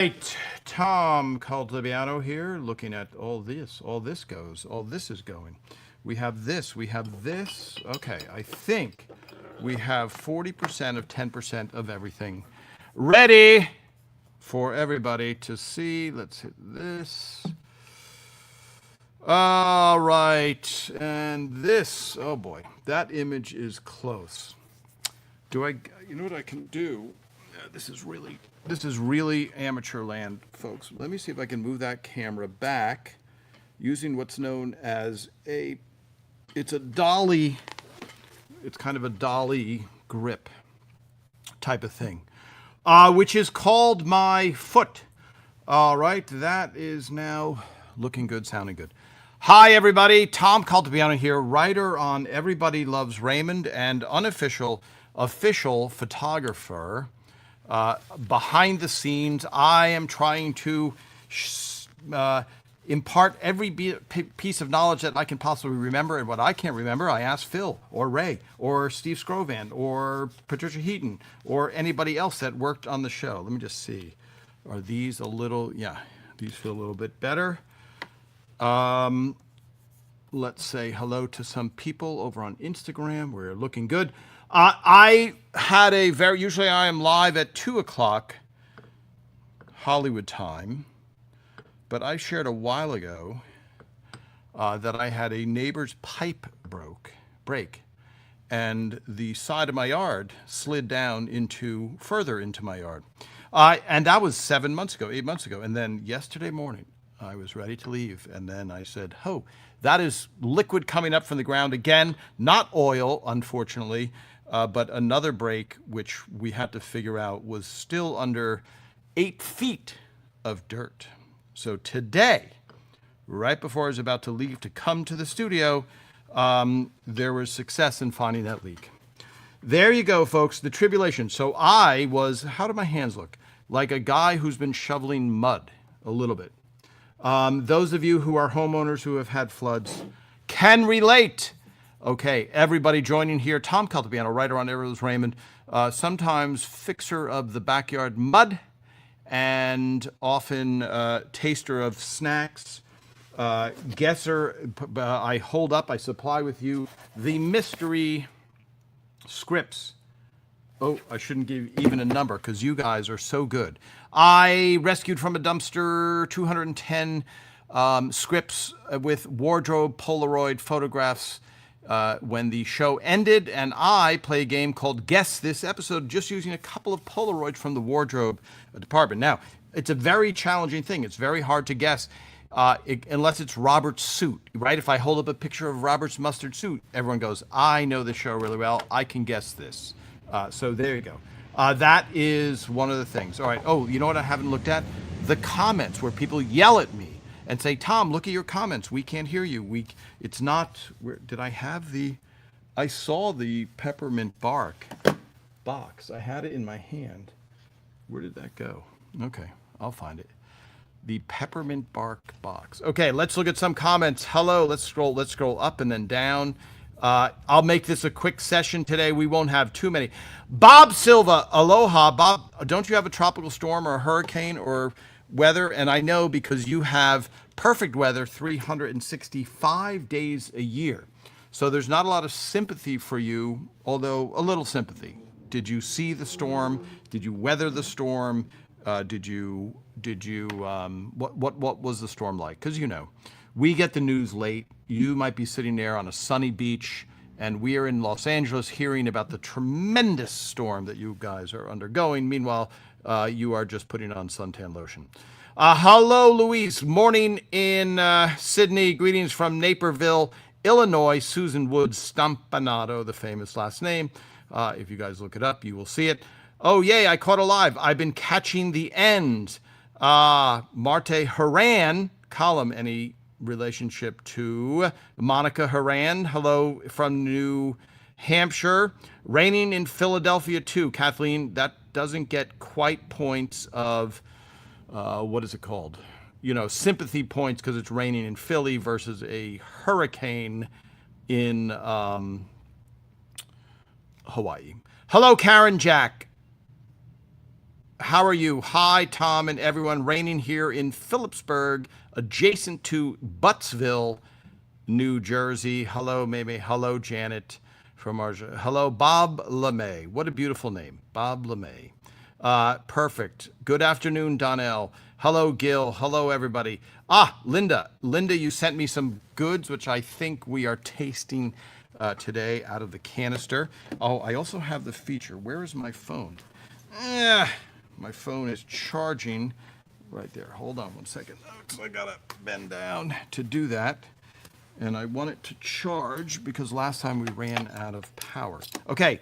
Right, Tom Caltabiano here, looking at all this is going. We have this. Okay, I think we have 40% of 10% of everything ready for everybody to see. Let's hit this. All right, and this, oh boy, that image is close. You know what I can do? This is really amateur land, folks. Let me see if I can move that camera back using what's known as it's a dolly, it's kind of a dolly grip type of thing, which is called my foot. All right, that is now looking good, sounding good. Hi, everybody. Tom Caltabiano here, writer on Everybody Loves Raymond and official photographer. Behind the scenes, I am trying to impart every piece of knowledge that I can possibly remember. And what I can't remember, I ask Phil or Ray or Steve Scrovan or Patricia Heaton or anybody else that worked on the show. Let me just see. Are these a little, yeah, these feel a little bit better. Let's say hello to some people over on Instagram. We're looking good. I had usually I am live at 2 o'clock Hollywood time, but I shared a while ago that I had a neighbor's pipe break, and the side of my yard slid down further into my yard. And that was 8 months ago. And then yesterday morning, I was ready to leave. And then I said, oh, that is liquid coming up from the ground again, not oil, unfortunately, but another break, which we had to figure out was still under 8 feet of dirt. So today, right before I was about to leave to come to the studio, there was success in finding that leak. There you go, folks, the tribulation. So how do my hands look? Like a guy who's been shoveling mud a little bit. Those of you who are homeowners who have had floods can relate. Okay, everybody joining here. Tom Caltabiano, writer on Everyone's Raymond, sometimes fixer of the backyard mud and often taster of snacks. Guesser, I supply with you the mystery scripts. Oh, I shouldn't give even a number because you guys are so good. I rescued from a dumpster 210 scripts with wardrobe Polaroid photographs when the show ended, and I play a game called Guess This Episode just using a couple of Polaroids from the wardrobe department. Now, it's a very challenging thing. It's very hard to guess. Unless it's Robert's suit, right? If I hold up a picture of Robert's mustard suit, everyone goes, I know the show really well. I can guess this. So there you go. That is one of the things. All right. Oh, you know what I haven't looked at? The comments where people yell at me and say, Tom, look at your comments. We can't hear you. It's not, did I have I saw the peppermint bark box. I had it in my hand. Where did that go? Okay, I'll find it. The peppermint bark box. Okay, let's look at some comments. Hello, let's scroll up and then down. I'll make this a quick session today. We won't have too many. Bob Silva, aloha. Bob, don't you have a tropical storm or a hurricane or weather? And I know because you have perfect weather 365 days a year. So there's not a lot of sympathy for you, although a little sympathy. Did you see the storm? Did you weather the storm? What was the storm like? Because we get the news late. You might be sitting there on a sunny beach, and we are in Los Angeles hearing about the tremendous storm that you guys are undergoing. Meanwhile, you are just putting on suntan lotion. Hello, Louise. Morning in Sydney. Greetings from Naperville, Illinois. Susan Woods Stampanato, the famous last name. If you guys look it up, you will see it. Oh, yay, I caught a live. I've been catching the end. Marte Haran, column, any relationship to Monica Haran? Hello from New Hampshire. Raining in Philadelphia, too. Kathleen, that doesn't get quite points of, what is it called? Sympathy points because it's raining in Philly versus a hurricane in Hawaii. Hello, Karen Jack. How are you? Hi, Tom and everyone. Raining here in Phillipsburg, adjacent to Buttsville, New Jersey. Hello, Meme. Hello, Janet from Marja. Hello, Bob LeMay. What a beautiful name, Bob LeMay. Perfect. Good afternoon, Donnell. Hello, Gil. Hello, everybody. Linda. Linda, you sent me some goods, which I think we are tasting today out of the canister. Oh, I also have the feature. Where is my phone? My phone is charging right there. Hold on one second. I gotta bend down to do that. And I want it to charge because last time we ran out of power. Okay,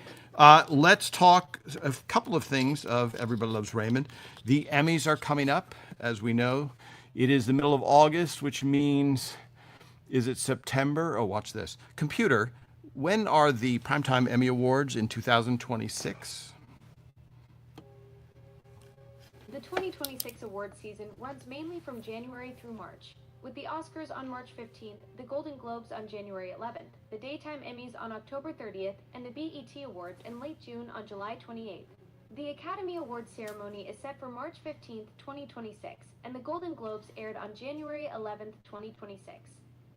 let's talk a couple of things of Everybody Loves Raymond. The Emmys are coming up, as we know. It is the middle of August, which means, is it September? Oh, watch this. Computer, when are the Primetime Emmy Awards in 2026? The 2026 awards season runs mainly from January through March, with the Oscars on March 15th, the Golden Globes on January 11th, the Daytime Emmys on October 30th, and the BET Awards in late June on July 28th. The Academy Awards ceremony is set for March 15th, 2026, and the Golden Globes aired on January 11th, 2026.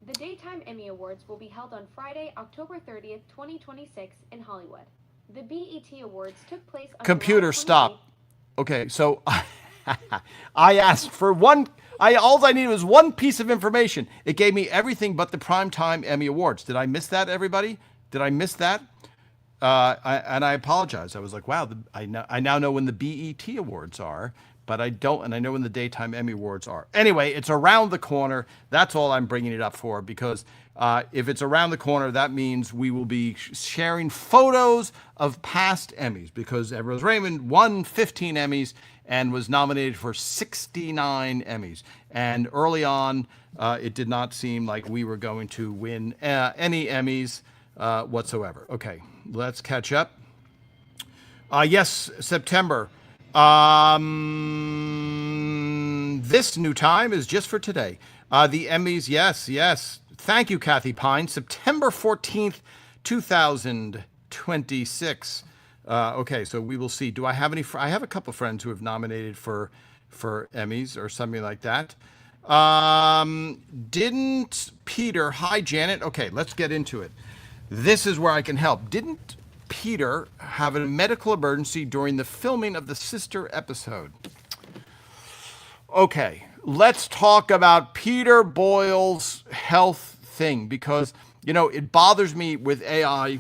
The Daytime Emmy Awards will be held on Friday, October 30th, 2026 in Hollywood. The BET Awards took place on Computer, July 28th. stop. Okay, so I asked for one. All I needed was one piece of information. It gave me everything but the Primetime Emmy Awards. Did I miss that, everybody? Did I miss that? And I apologize. I was like, wow, I now know when the BET Awards are, but I don't, and I know when the Daytime Emmy Awards are. Anyway, it's around the corner. That's all I'm bringing it up for, because if it's around the corner, that means we will be sharing photos of past Emmys, because Everyone's Raymond won 15 Emmys and was nominated for 69 Emmys. And early on, it did not seem like we were going to win any Emmys whatsoever. Okay, let's catch up. Yes, September. This new time is just for today. The Emmys, yes. Thank you, Kathy Pine. September 14th, 2026. Okay, so we will see. Do I have any? I have a couple friends who have nominated for Emmys or something like that. Didn't Peter? Hi, Janet. Okay, let's get into it. This is where I can help. Didn't Peter have a medical emergency during the filming of the sister episode? Okay, let's talk about Peter Boyle's health thing, because, it bothers me with AI.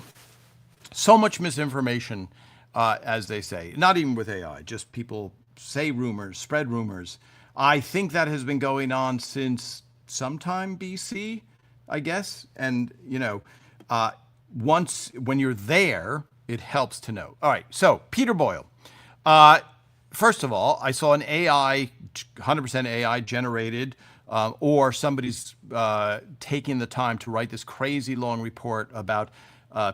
So much misinformation, as they say. Not even with AI, just people say rumors, spread rumors. I think that has been going on since sometime BC, I guess. And, once, when you're there, it helps to know. All right, so Peter Boyle. First of all, I saw an AI, 100% AI generated, or somebody's taking the time to write this crazy long report about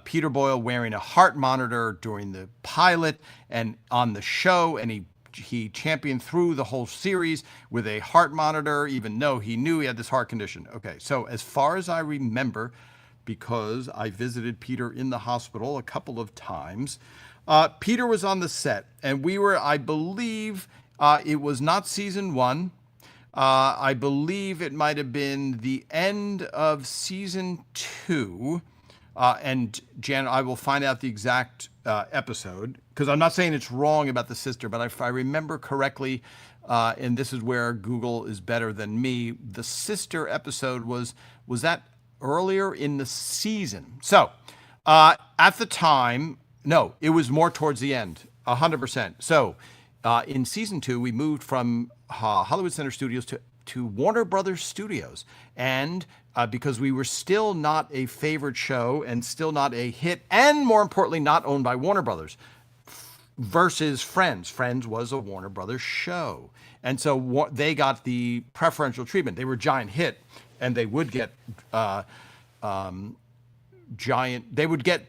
Peter Boyle wearing a heart monitor during the pilot and on the show, and he championed through the whole series with a heart monitor, even though he knew he had this heart condition. Okay, so as far as I remember, because I visited Peter in the hospital a couple of times, Peter was on the set, and we were, I believe, it was not season 1. I believe it might have been the end of season 2. And Jan, I will find out the exact episode, because I'm not saying it's wrong about the sister, but if I remember correctly, and this is where Google is better than me, the sister episode was that earlier in the season. So at the time, no, it was more towards the end, 100%. So in season 2, we moved from Hollywood Center Studios to Warner Brothers Studios. And because we were still not a favored show and still not a hit, and more importantly, not owned by Warner Brothers, versus Friends. Friends was a Warner Brothers show. And so they got the preferential treatment. They were a giant hit, and they would get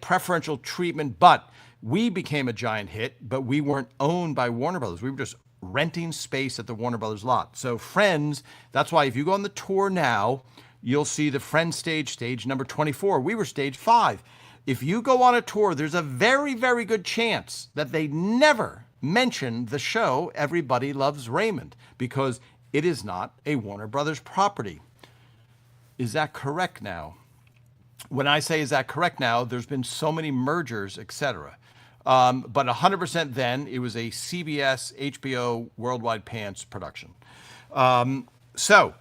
preferential treatment, but we became a giant hit, but we weren't owned by Warner Brothers. We were just renting space at the Warner Brothers lot. So Friends, that's why if you go on the tour now, you'll see the Friends stage number 24. We were stage 5. If you go on a tour, there's a very, very good chance that they never mention the show Everybody Loves Raymond because it is not a Warner Brothers property. Is that correct now? When I say is that correct now, there's been so many mergers, etc. But 100% then, it was a CBS, HBO, Worldwide Pants production. So,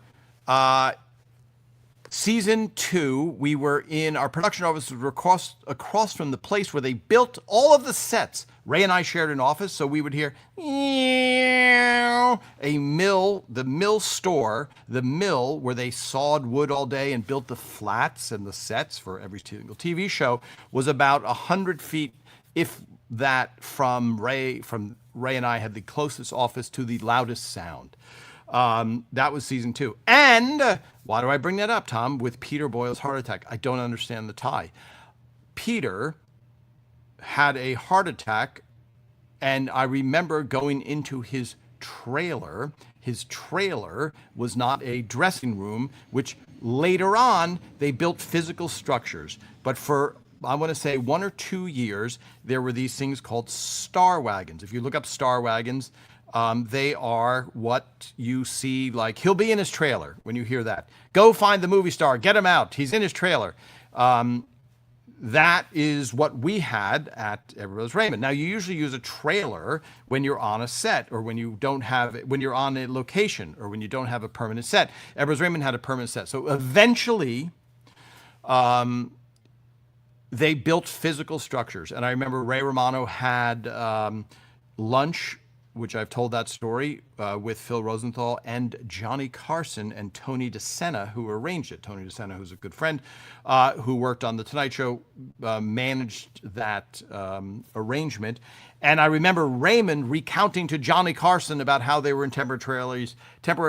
season 2, we were in our production office across from the place where they built all of the sets. Ray and I shared an office, so we would hear a mill, the mill store, the mill where they sawed wood all day and built the flats and the sets for every single TV show was about 100 feet, if that, from Ray. From Ray and I had the closest office to the loudest sound. That was season 2. And why do I bring that up, Tom? With Peter Boyle's heart attack. I don't understand the tie. Peter had a heart attack, and I remember going into his trailer. His trailer was not a dressing room, which later on they built physical structures. But for, I want to say, 1 or 2 years, there were these things called star wagons. If you look up star wagons, they are what you see, like, he'll be in his trailer when you hear that. Go find the movie star, get him out, he's in his trailer. That is what we had at Everybody's Raymond. Now, you usually use a trailer when you're on a set or when you don't have, when you're on a location or when you don't have a permanent set. Everybody's Raymond had a permanent set. So eventually, they built physical structures. And I remember Ray Romano had lunch, which I've told that story, with Phil Rosenthal and Johnny Carson and Tony DeSena, who arranged it. Tony DeSena, who's a good friend, who worked on The Tonight Show, managed that arrangement. And I remember Raymond recounting to Johnny Carson about how they were in temporary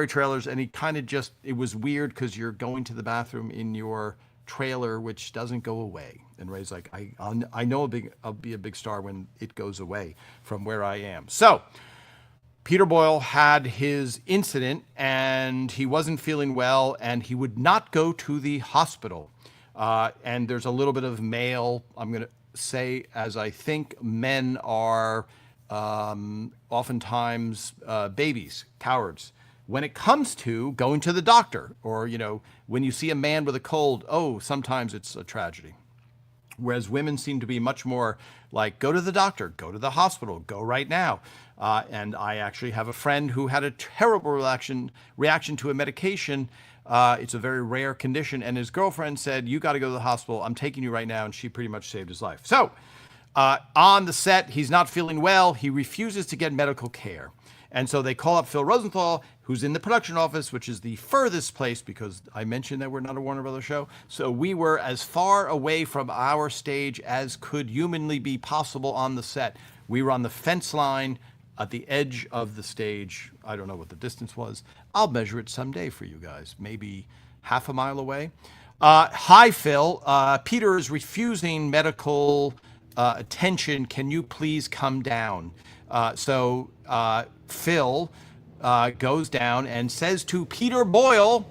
trailers, and he kind of just, it was weird because you're going to the bathroom in your trailer, which doesn't go away. And Ray's like, I know I'll be a big star when it goes away from where I am. So Peter Boyle had his incident and he wasn't feeling well and he would not go to the hospital. And there's a little bit of male, I'm going to say, as I think men are oftentimes babies, cowards. When it comes to going to the doctor or, you know, when you see a man with a cold, oh, sometimes it's a tragedy. Whereas women seem to be much more like, go to the doctor, go to the hospital, go right now. And I actually have a friend who had a terrible reaction to a medication. It's a very rare condition. And his girlfriend said, you got to go to the hospital. I'm taking you right now. And she pretty much saved his life. So on the set, he's not feeling well. He refuses to get medical care. And so they call up Phil Rosenthal, who's in the production office, which is the furthest place because I mentioned that we're not a Warner Brothers show. So we were as far away from our stage as could humanly be possible on the set. We were on the fence line at the edge of the stage. I don't know what the distance was. I'll measure it someday for you guys, maybe half a mile away. Hi, Phil. Peter is refusing medical attention. Can you please come down? So Phil goes down and says to Peter Boyle,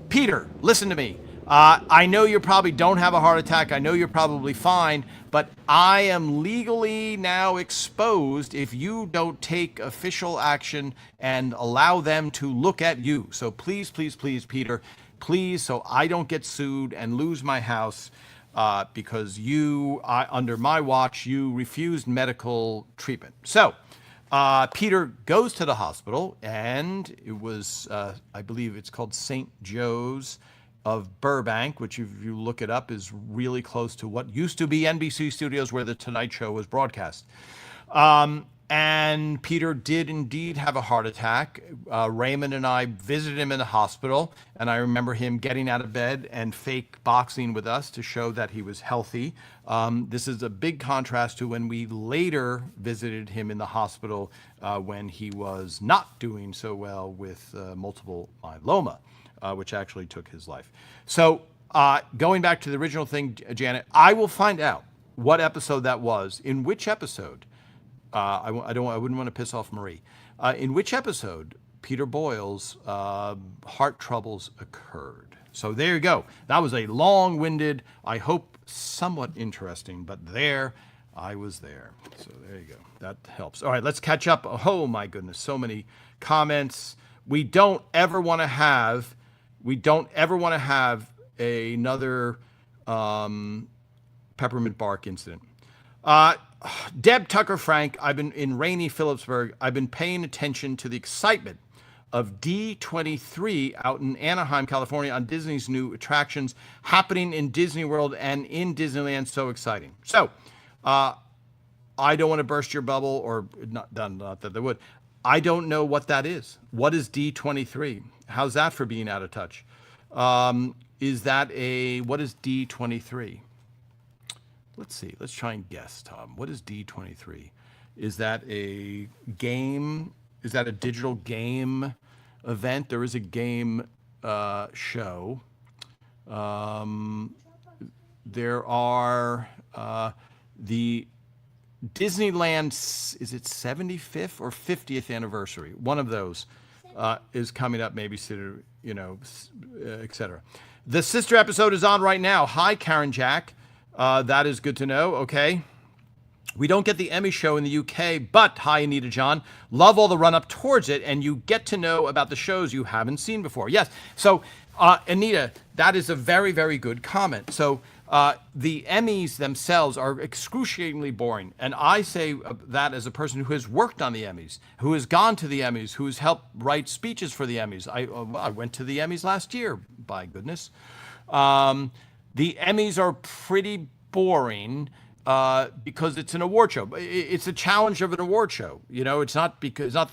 Peter, listen to me. I know you probably don't have a heart attack. I know you're probably fine, but I am legally now exposed if you don't take official action and allow them to look at you. So please, please, please, Peter, please, so I don't get sued and lose my house because you, under my watch, you refused medical treatment. So Peter goes to the hospital, and it was, I believe it's called St. Joe's of Burbank, which if you look it up is really close to what used to be NBC Studios where The Tonight Show was broadcast. And Peter did indeed have a heart attack. Raymond and I visited him in the hospital, and I remember him getting out of bed and fake boxing with us to show that he was healthy. This is a big contrast to when we later visited him in the hospital when he was not doing so well with multiple myeloma, which actually took his life. So going back to the original thing, Janet, I will find out what episode that was, in which episode. I wouldn't want to piss off Marie. In which episode Peter Boyle's heart troubles occurred. So there you go. That was a long-winded, I hope somewhat interesting, but there I was there. So there you go. That helps. All right, let's catch up. Oh my goodness, so many comments. We don't ever want to have another peppermint bark incident. Deb Tucker Frank, I've been in rainy Phillipsburg. I've been paying attention to the excitement of D23 out in Anaheim, California, on Disney's new attractions happening in Disney World and in Disneyland. So exciting. So, I don't want to burst your bubble, or not that they would. I don't know what that is. What is D23? How's that for being out of touch? What is D23? Let's see. Let's try and guess, Tom. What is D23? Is that a game? Is that a digital game event? There is a game show. There are the Disneyland, is it 75th or 50th anniversary? One of those is coming up, maybe sooner, etc. The sister episode is on right now. Hi, Karen Jack. That is good to know. Okay. We don't get the Emmy show in the UK, but hi, Anita John. Love all the run up towards it, and you get to know about the shows you haven't seen before. Yes. So, Anita, that is a very, very good comment. So, the Emmys themselves are excruciatingly boring. And I say that as a person who has worked on the Emmys, who has gone to the Emmys, who has helped write speeches for the Emmys. I went to the Emmys last year, by goodness. The Emmys are pretty boring. Because it's an award show. It's a challenge of an award show. It's not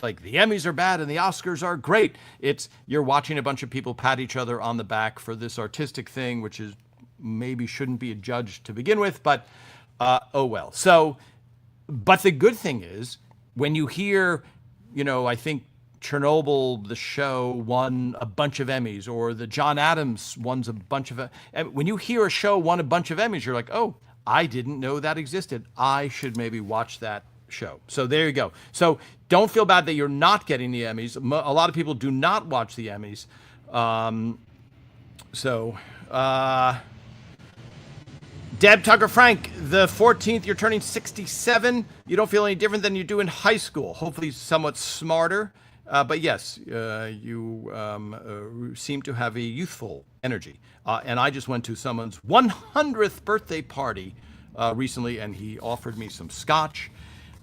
like the Emmys are bad and the Oscars are great. It's you're watching a bunch of people pat each other on the back for this artistic thing, which is maybe shouldn't be adjudged to begin with, but oh well. So, but the good thing is when you hear, I think Chernobyl, the show, won a bunch of Emmys, or the John Adams won a bunch of. When you hear a show won a bunch of Emmys, you're like, oh, I didn't know that existed. I should maybe watch that show. So there you go. So don't feel bad that you're not getting the Emmys. A lot of people do not watch the Emmys. Deb Tucker Frank, the 14th, you're turning 67. You don't feel any different than you do in high school. Hopefully somewhat smarter. But yes, you seem to have a youthful energy. And I just went to someone's 100th birthday party recently, and he offered me some scotch,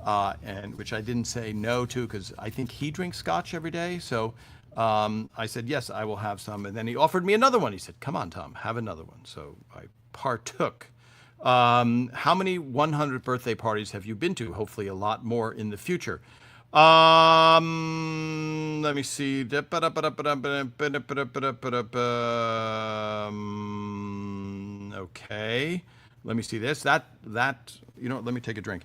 and which I didn't say no to because I think he drinks scotch every day. So I said, yes, I will have some. And then he offered me another one. He said, come on, Tom, have another one. So I partook. How many 100 birthday parties have you been to? Hopefully a lot more in the future. Let me see. Okay. Let me see this. Let me take a drink.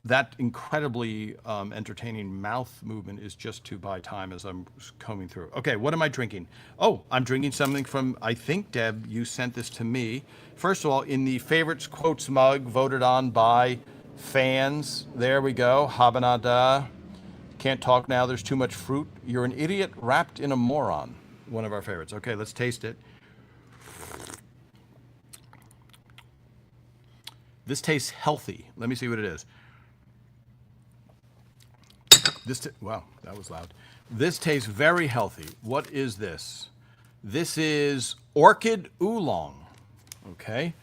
That incredibly entertaining mouth movement is just to buy time as I'm combing through. Okay, what am I drinking? Oh, I'm drinking something from, I think, Deb, you sent this to me. First of all, in the favorites quotes mug voted on by fans. There we go. Habanada. Can't talk now. There's too much fruit. You're an idiot wrapped in a moron. One of our favorites. Okay, let's taste it. This tastes healthy. Let me see what it is. Wow, that was loud. This tastes very healthy. What is this? This is Orchid Oolong. Okay.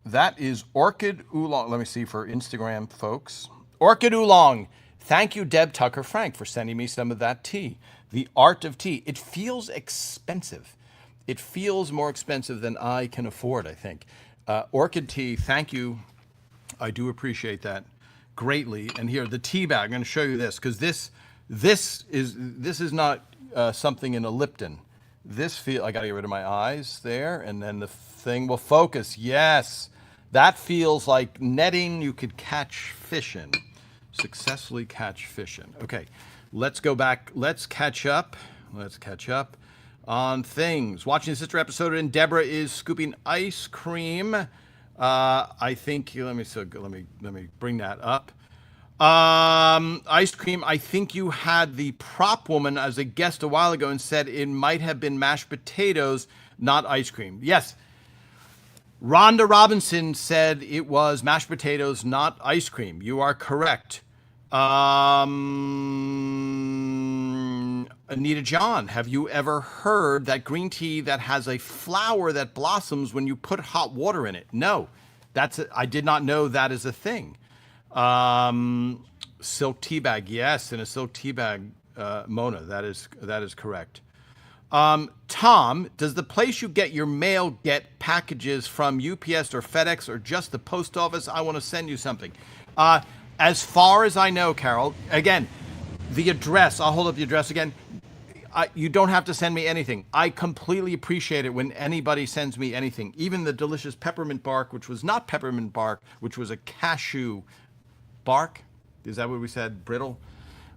That is Orchid Oolong. Let me see for Instagram folks. Orchid Oolong. Thank you, Deb Tucker Frank, for sending me some of that tea. The art of tea. It feels expensive. It feels more expensive than I can afford, I think. Orchid tea, thank you. I do appreciate that greatly. And here, the tea bag. I'm going to show you this because this is not something in a Lipton. I got to get rid of my eyes there, and then the thing will focus. Yes. That feels like netting you could catch fish in. Successfully catch fish in. Okay, let's go back. Let's catch up on things. Watching the sister episode, and Deborah is scooping ice cream. I think, let me bring that up. Ice cream, I think you had the prop woman as a guest a while ago and said it might have been mashed potatoes, not ice cream. Yes. Rhonda Robinson said it was mashed potatoes, not ice cream. You are correct. Anita John, have you ever heard that green tea that has a flower that blossoms when you put hot water in it? No, I did not know that is a thing. Silk tea bag, yes, in a silk tea bag, Mona, that is correct. Tom, does the place you get your mail get packages from UPS or FedEx or just the post office? I want to send you something. As far as I know, Carol, again, the address, I'll hold up the address again. You don't have to send me anything. I completely appreciate it when anybody sends me anything. Even the delicious peppermint bark, which was not peppermint bark, which was a cashew bark. Is that what we said? Brittle?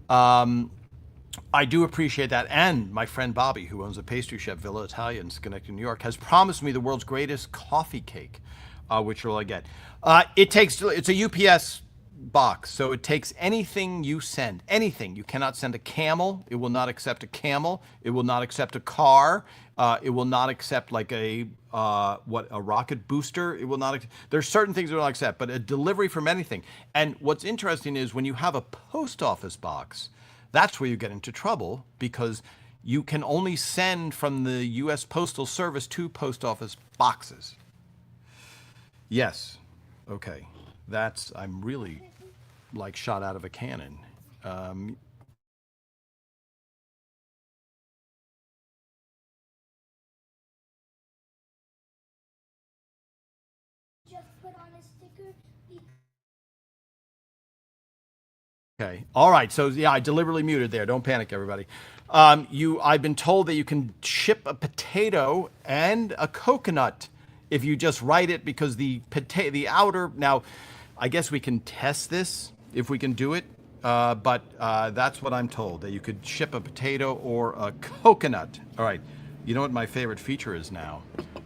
I do appreciate that. And my friend Bobby, who owns a pastry chef, Villa Italia in Schenectady, New York, has promised me the world's greatest coffee cake, which will I get. It's a UPS box, so it takes anything you send. Anything. You cannot send a camel. It will not accept a camel. It will not accept a car. It will not accept like a rocket booster. It will not. There's certain things it will not accept, but a delivery from anything. And what's interesting is when you have a post office box, that's where you get into trouble because you can only send from the U.S. Postal Service to post office boxes. Yes. Okay. I'm really like shot out of a cannon. Just put on a sticker. Okay. All right. So yeah, I deliberately muted there. Don't panic, everybody. I've been told that you can ship a potato and a coconut if you just write it because the outer. Now, I guess we can test this if we can do it. But that's what I'm told, that you could ship a potato or a coconut. All right. You know what my favorite feature is now?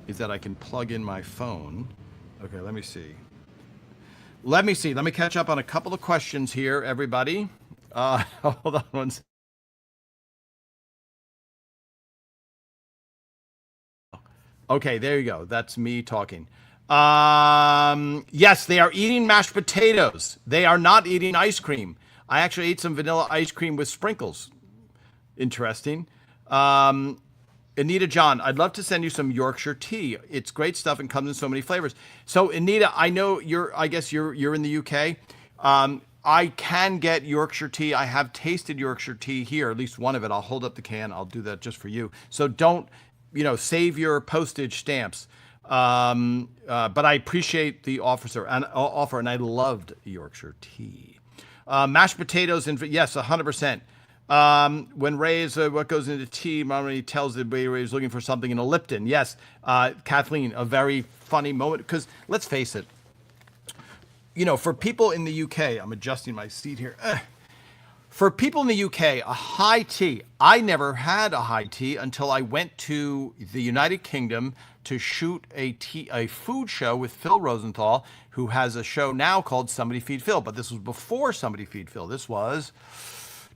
Is that I can plug in my phone. Okay, let me see. Let me see. Let me catch up on a couple of questions here, everybody. Hold on one second. Okay, there you go. That's me talking. Yes, they are eating mashed potatoes. They are not eating ice cream. I actually ate some vanilla ice cream with sprinkles. Interesting. Anita John, I'd love to send you some Yorkshire tea. It's great stuff and comes in so many flavors. So Anita, I know I guess you're in the UK. I can get Yorkshire tea. I have tasted Yorkshire tea here, at least one of it. I'll hold up the can. I'll do that just for you. So don't, save your postage stamps. But I appreciate the offer, and I loved Yorkshire tea. Mashed potatoes, yes, 100%. When Ray is what goes into tea, Mommy tells the baby he's looking for something in a Lipton. Yes, Kathleen, a very funny moment because let's face it, for people in the UK, I'm adjusting my seat here. For people in the UK, a high tea, I never had a high tea until I went to the United Kingdom to shoot a food show with Phil Rosenthal, who has a show now called Somebody Feed Phil. But this was before Somebody Feed Phil. This was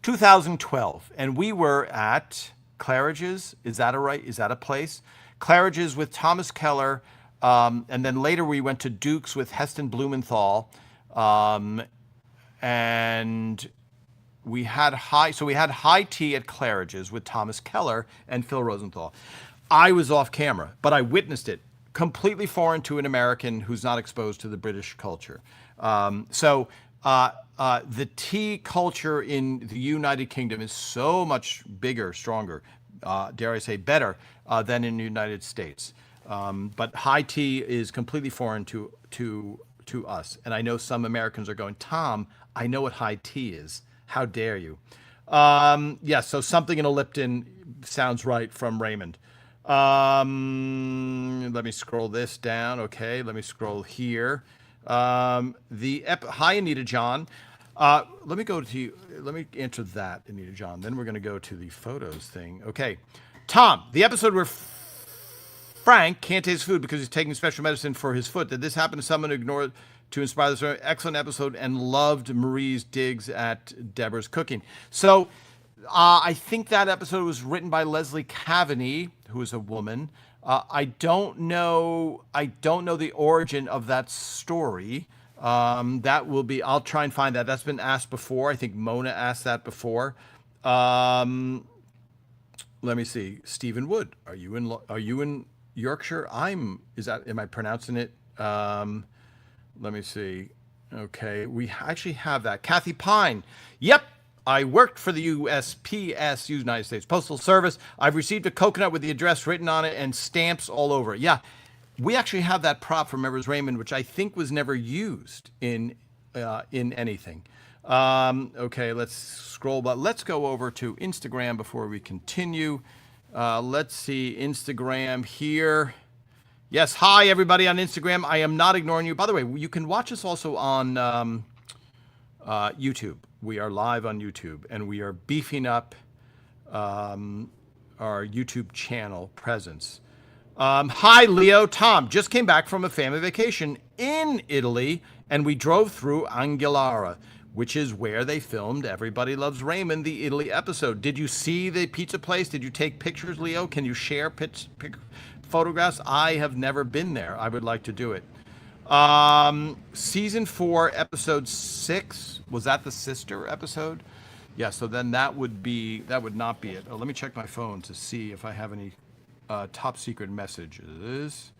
2012. And we were at Claridge's. Is that a place? Claridge's with Thomas Keller. And then later we went to Duke's with Heston Blumenthal. And we had high tea at Claridge's with Thomas Keller and Phil Rosenthal. I was off camera, but I witnessed it. Completely foreign to an American who's not exposed to the British culture. The tea culture in the United Kingdom is so much bigger, stronger, dare I say better, than in the United States. But high tea is completely foreign to us. And I know some Americans are going, Tom, I know what high tea is. How dare you? Yes, so something in a Lipton sounds right from Raymond. Let me scroll this down. Okay, let me scroll here. Hi, Anita John. Let me answer that, Anita John. Then we're going to go to the photos thing. Okay. Tom, the episode where Frank can't taste food because he's taking special medicine for his foot. Did this happen to someone who ignored to inspire this excellent episode and loved Marie's digs at Deborah's cooking? So I think that episode was written by Leslie Cavaney, who is a woman. I don't know. I don't know the origin of that story. That will be. I'll try and find that. That's been asked before. I think Mona asked that before. Um, Let me see. Stephen Wood, are you in Yorkshire? I'm. Is that? Am I pronouncing it? Let me see. Okay, we actually have that. Kathy Pine. Yep, I worked for the USPS, United States Postal Service. I've received a coconut with the address written on it and stamps all over it. Yeah, we actually have that prop from Members Raymond, which I think was never used in anything. Okay, let's scroll, but let's go over to Instagram before we continue. Let's see Instagram here. Yes, hi everybody on Instagram. I am not ignoring you. By the way, you can watch us also on YouTube. We are live on YouTube, and we are beefing up our YouTube channel presence. Hi, Leo. Tom just came back from a family vacation in Italy, and we drove through Anguillara, which is where they filmed Everybody Loves Raymond, the Italy episode. Did you see the pizza place? Did you take pictures, Leo? Can you share photographs? I have never been there. I would like to do it. Season 4, episode 6. Was that the sister episode? Yeah, so then that would not be it. Oh, let me check my phone to see if I have any top secret messages.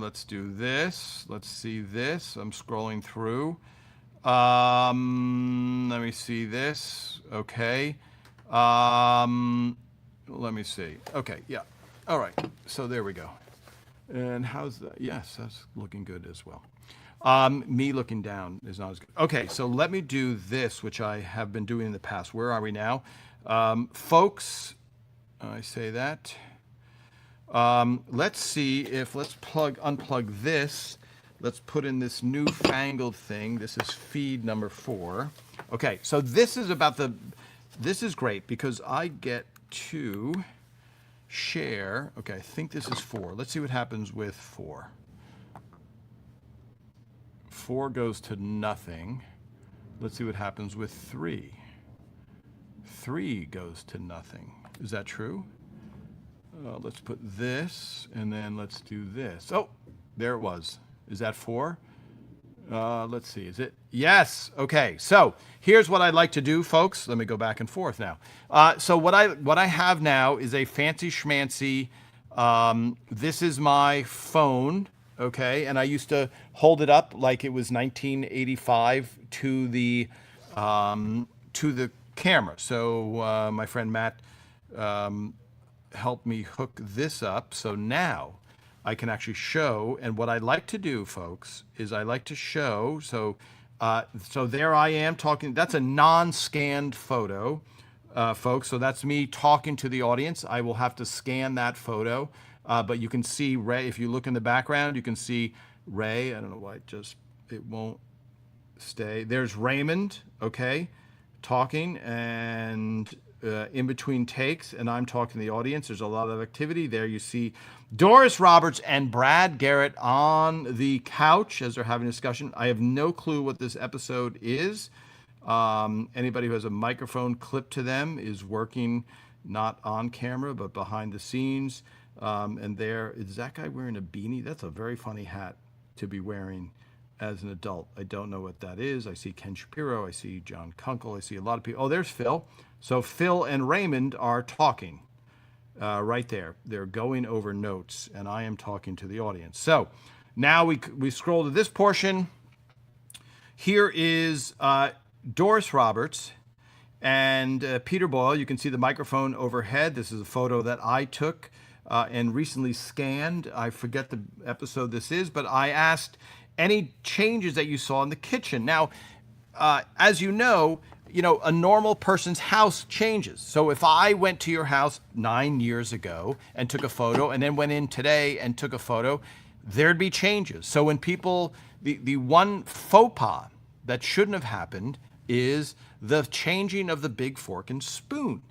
Let's do this. Let's see this. I'm scrolling through. Let me see this. Okay. Let me see. Okay, yeah. All right. So there we go. And how's that? Yes, that's looking good as well. Me looking down is not as good. Okay, so let me do this, which I have been doing in the past. Where are we now? Folks, I say that. Let's see if, let's unplug this. Let's put in this newfangled thing. This is feed number 4. Okay, so this is this is great because I get to share. Okay, I think this is 4. Let's see what happens with 4. 4 goes to nothing. Let's see what happens with 3. 3 goes to nothing. Is that true? Let's put this, and then let's do this. Oh, there it was. Is that 4? Let's see. Is it? Yes. Okay. So here's what I'd like to do, folks. Let me go back and forth now. So what I have now is a fancy schmancy. This is my phone. Okay, and I used to hold it up like it was 1985 to the camera. So my friend Matt helped me hook this up. So now I can actually show. And what I like to do, folks, is I like to show. So there I am talking. That's a non-scanned photo, folks. So that's me talking to the audience. I will have to scan that photo. But you can see Ray. If you look in the background, you can see Ray. I don't know why it won't stay. There's Raymond, okay, talking, and in between takes, and I'm talking to the audience. There's a lot of activity. There you see Doris Roberts and Brad Garrett on the couch as they're having a discussion. I have no clue what this episode is. Anybody who has a microphone clipped to them is working not on camera, but behind the scenes. And there is that guy wearing a beanie. That's a very funny hat to be wearing as an adult. I don't know what that is. I see Ken Shapiro. I see John Kunkel. I see a lot of people. Oh, there's Phil. So Phil and Raymond are talking right there. They're going over notes, and I am talking to the audience. So now we scroll to this portion. Here is Doris Roberts and Peter Boyle. You can see the microphone overhead. This is a photo that I took and recently scanned. I forget the episode this is, but I asked any changes that you saw in the kitchen. Now, as you know, a normal person's house changes. So if I went to your house 9 years ago and took a photo, and then went in today and took a photo, there'd be changes. So when people, the one faux pas that shouldn't have happened is the changing of the big fork and spoon,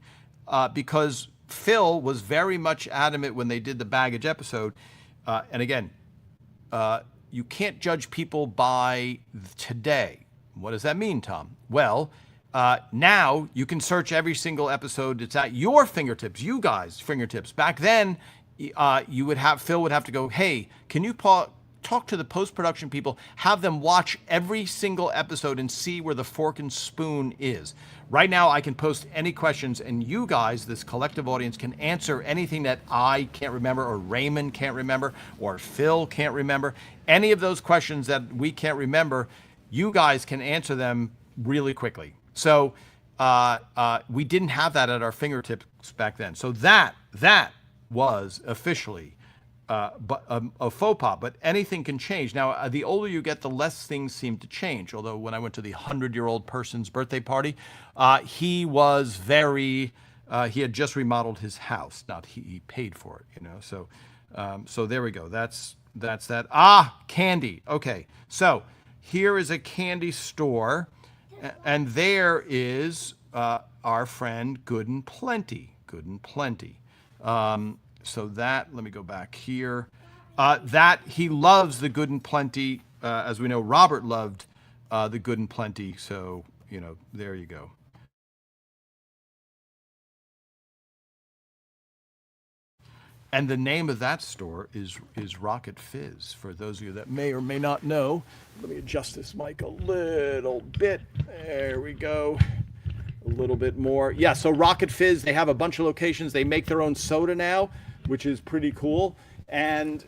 because Phil was very much adamant when they did the baggage episode. And again, you can't judge people by today. What does that mean, Tom? Well, now you can search every single episode. It's at your fingertips, you guys' fingertips. Back then, Phil would have to go, hey, can you talk to the post-production people, have them watch every single episode and see where the fork and spoon is. Right now, I can post any questions, and you guys, this collective audience, can answer anything that I can't remember, or Raymond can't remember, or Phil can't remember. Any of those questions that we can't remember, you guys can answer them really quickly. So we didn't have that at our fingertips back then. So that was officially but a faux pas. But anything can change. Now, the older you get, the less things seem to change. Although when I went to the 100-year-old person's birthday party, he was very. He had just remodeled his house. Not he paid for it, you know. So there we go. That's that. Candy. Okay. So here is a candy store, and there is our friend Good and Plenty. Good and Plenty. So that, let me go back here. That he loves the Good and Plenty. As we know, Robert loved the Good and Plenty. So, you know, there you go. And the name of that store is Rocket Fizz. For those of you that may or may not know, let me adjust this mic a little bit. There we go. A little bit more. Yeah, so Rocket Fizz, they have a bunch of locations. They make their own soda now, which is pretty cool. And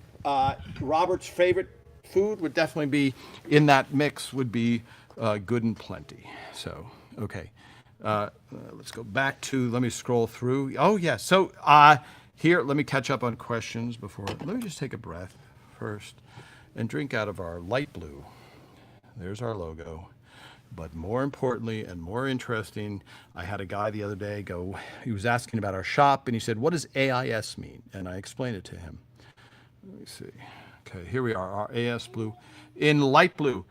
Robert's favorite food would definitely be in that mix would be Good and Plenty. So, okay. Let's go back to, let me scroll through. Oh, yeah. So here, let me catch up on questions before. Let me just take a breath first and drink out of our light blue. There's our logo. But more importantly and more interesting, I had a guy the other day go, he was asking about our shop, and he said, what does AIS mean? And I explained it to him. Let me see. Okay, here we are, our AS blue. In light blue.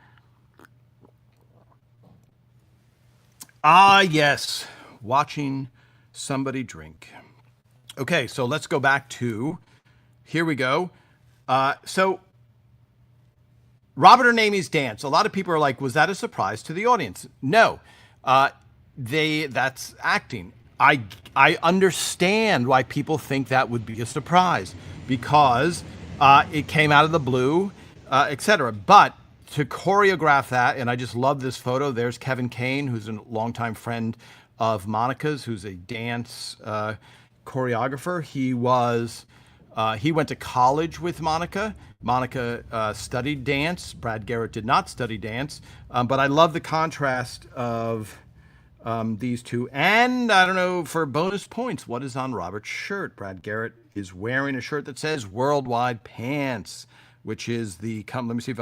Yes, watching somebody drink. Okay, so let's go back to, here we go. So Robert and Amy's dance. A lot of people are like, was that a surprise to the audience? No, that's acting. I understand why people think that would be a surprise because it came out of the blue, etc. But to choreograph that, and I just love this photo. There's Kevin Kane, who's a longtime friend of Monica's, who's a dance choreographer. He went to college with Monica. Monica studied dance. Brad Garrett did not study dance. But I love the contrast of these two. And I don't know, for bonus points, what is on Robert's shirt? Brad Garrett is wearing a shirt that says Worldwide Pants, which is the, let me see if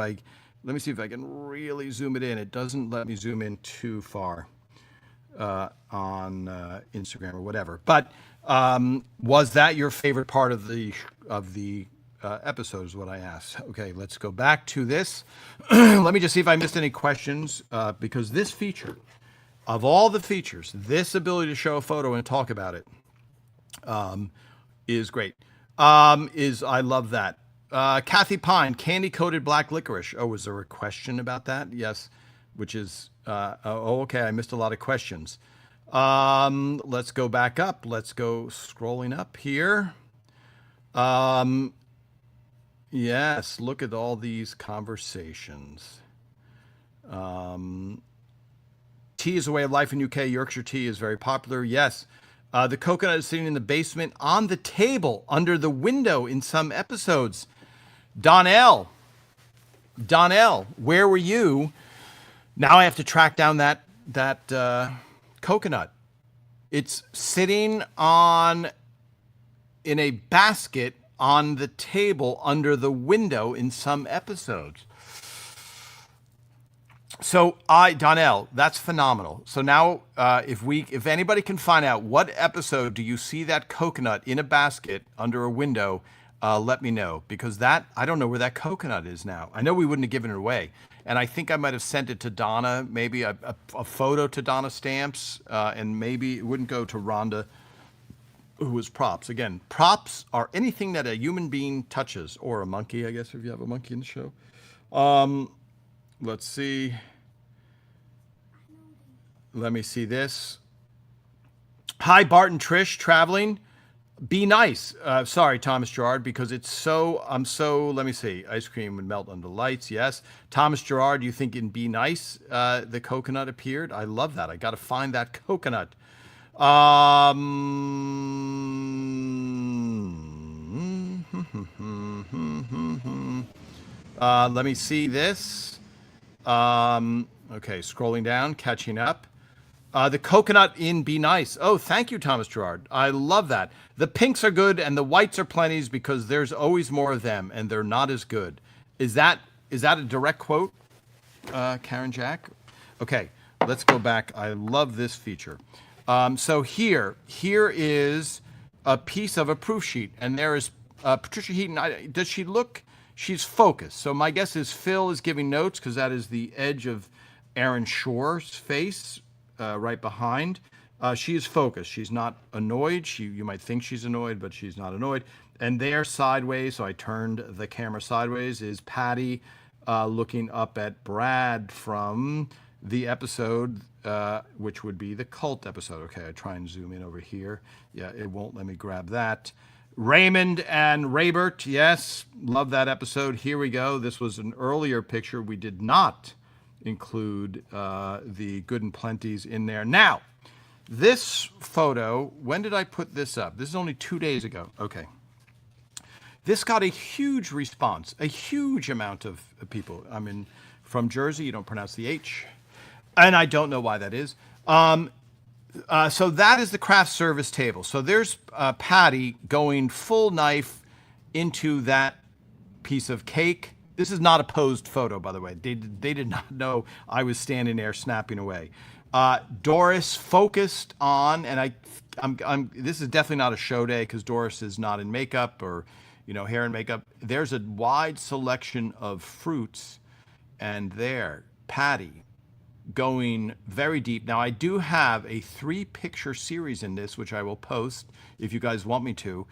I can really zoom it in. It doesn't let me zoom in too far on Instagram or whatever. But was that your favorite part of the episode is what I asked. Okay, let's go back to this. Let me just see if I missed any questions, because this feature, of all the features, this ability to show a photo and talk about it is great. I love that. Kathy Pine, candy-coated black licorice. Oh, was there a question about that? Yes, which is, okay, I missed a lot of questions. Let's go back up. Let's go scrolling up here. Yes, look at all these conversations. Tea is a way of life in UK. Yorkshire tea is very popular. Yes. The coconut is sitting in the basement on the table under the window in some episodes. Donnell, where were you? Now I have to track down that coconut. It's sitting in a basket on the table under the window in some episodes. So Donnell, that's phenomenal. So now, if anybody can find out what episode do you see that coconut in a basket under a window, let me know, because I don't know where that coconut is now. I know we wouldn't have given it away, and I think I might have sent it to Donna, maybe a photo to Donna Stamps, and maybe it wouldn't go to Rhonda, who was props. Again, props are anything that a human being touches, or a monkey, I guess, if you have a monkey in the show. Let's see. Let me see this. Hi, Bart and Trish, traveling. Be nice. Sorry, Thomas Gerard, because let me see. Ice cream would melt under lights. Yes. Thomas Gerard, you think in Be Nice, the coconut appeared? I love that. I got to find that coconut. Let me see this. Okay, scrolling down, catching up. The coconut in Be Nice. Oh, thank you, Thomas Gerard. I love that. The pinks are good and the whites are plenties because there's always more of them and they're not as good. Is that a direct quote, Karen Jack? Okay, let's go back. I love this feature. So here is a piece of a proof sheet, and there is Patricia Heaton. Does she look? She's focused. So my guess is Phil is giving notes because that is the edge of Aaron Shore's face right behind. She is focused. She's not annoyed. You might think she's annoyed, but she's not annoyed. And there, sideways, so I turned the camera sideways, is Patty looking up at Brad from the episode, which would be the cult episode. Okay, I try and zoom in over here. Yeah, it won't let me grab that. Raymond and Raybert, yes, love that episode. Here we go. This was an earlier picture. We did not include the Good and Plenties in there. Now, this photo, when did I put this up? This is only 2 days ago. Okay. This got a huge response, a huge amount of people. I'm from Jersey. You don't pronounce the H. And I don't know why that is. So that is the craft service table. So there's Patty going full knife into that piece of cake. This is not a posed photo, by the way. They did not know I was standing there snapping away. Doris focused on, and this is definitely not a show day because Doris is not in makeup or hair and makeup. There's a wide selection of fruits, and there, Patty going very deep. Now, I do have a 3-picture series in this, which I will post if you guys want me to,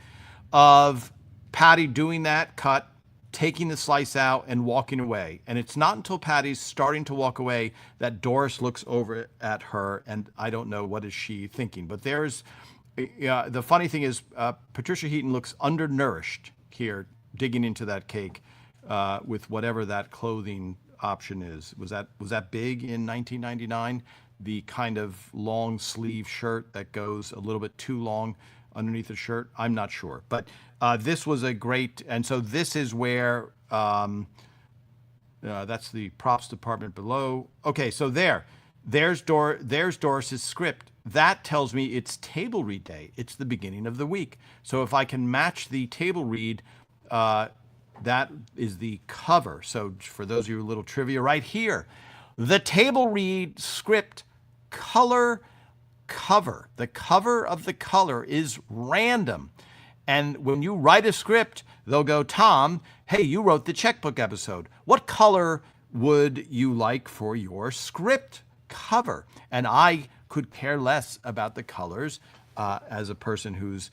of Patty doing that cut, taking the slice out and walking away. And it's not until Patty's starting to walk away that Doris looks over at her, and I don't know what is she thinking. But the funny thing is Patricia Heaton looks undernourished here, digging into that cake with whatever that clothing option is. Was that big in 1999? The kind of long sleeve shirt that goes a little bit too long underneath the shirt? I'm not sure. But this was a great, and so this is where, that's the props department below. Okay, so there's Doris's script. That tells me it's table read day. It's the beginning of the week. So if I can match the table read, that is the cover. So for those of you a little trivia right here, the table read script color cover. The cover of the color is random. And when you write a script, they'll go, Tom, hey, you wrote the checkbook episode. What color would you like for your script cover? And I could care less about the colors as a person who's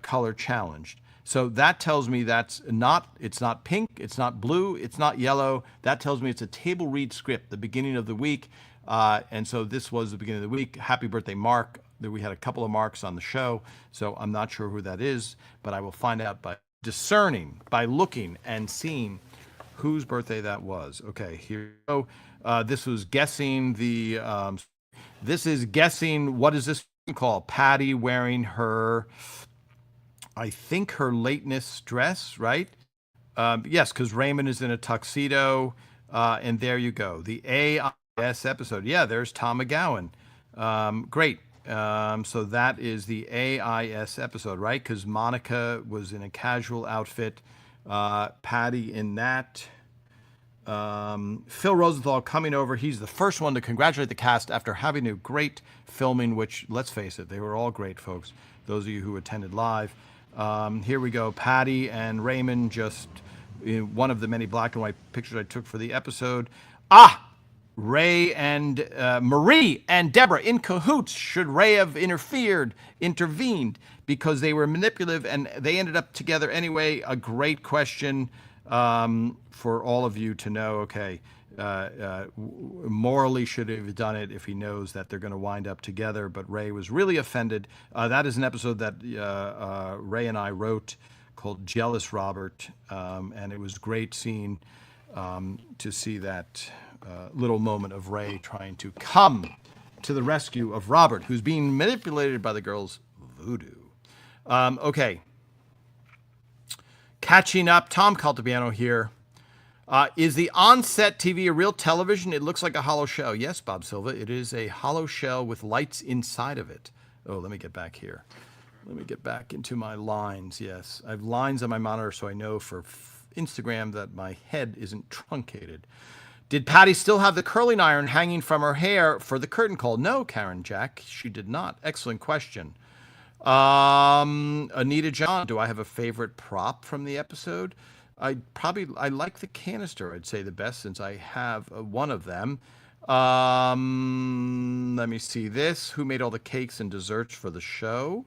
color challenged. So that tells me it's not pink, it's not blue, it's not yellow. That tells me it's a table read script, the beginning of the week. And so this was the beginning of the week. Happy birthday, Mark. We had a couple of Marks on the show, so I'm not sure who that is, but I will find out by discerning, by looking and seeing whose birthday that was. Okay, here we go. This was guessing this is guessing, what is this called? Patty wearing her, I think her lateness dress, right? Yes, because Raymond is in a tuxedo, and there you go. The AIS episode. Yeah, there's Tom McGowan. Great. So that is the AIS episode, right? Because Monica was in a casual outfit. Patty in that. Phil Rosenthal coming over. He's the first one to congratulate the cast after having a great filming, which, let's face it, they were all great, folks. Those of you who attended live. Here we go. Patty and Raymond, just in one of the many black and white pictures I took for the episode. Ray and Marie and Deborah in cahoots. Should Ray have intervened because they were manipulative and they ended up together anyway? A great question for all of you to know. Okay, morally should have done it if he knows that they're going to wind up together. But Ray was really offended. That is an episode that Ray and I wrote called Jealous Robert. And it was great seeing to see that little moment of Ray trying to come to the rescue of Robert, who's being manipulated by the girl's voodoo. Okay. Catching up, Tom Caltabiano here. Is the on-set TV a real television? It looks like a hollow shell. Yes, Bob Silva, it is a hollow shell with lights inside of it. Oh, let me get back here. Let me get back into my lines. Yes, I have lines on my monitor so I know for Instagram that my head isn't truncated. Did Patty still have the curling iron hanging from her hair for the curtain call? No, Karen Jack, she did not. Excellent question. Anita John, do I have a favorite prop from the episode? I like the canister, I'd say the best, since I have one of them. Let me see this. Who made all the cakes and desserts for the show?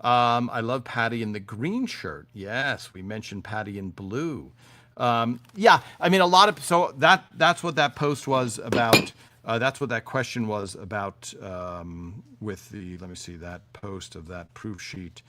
I love Patty in the green shirt. Yes, we mentioned Patty in blue. Yeah, I mean, so that's what that post was about. That's what that question was about with let me see, that post of that proof sheet.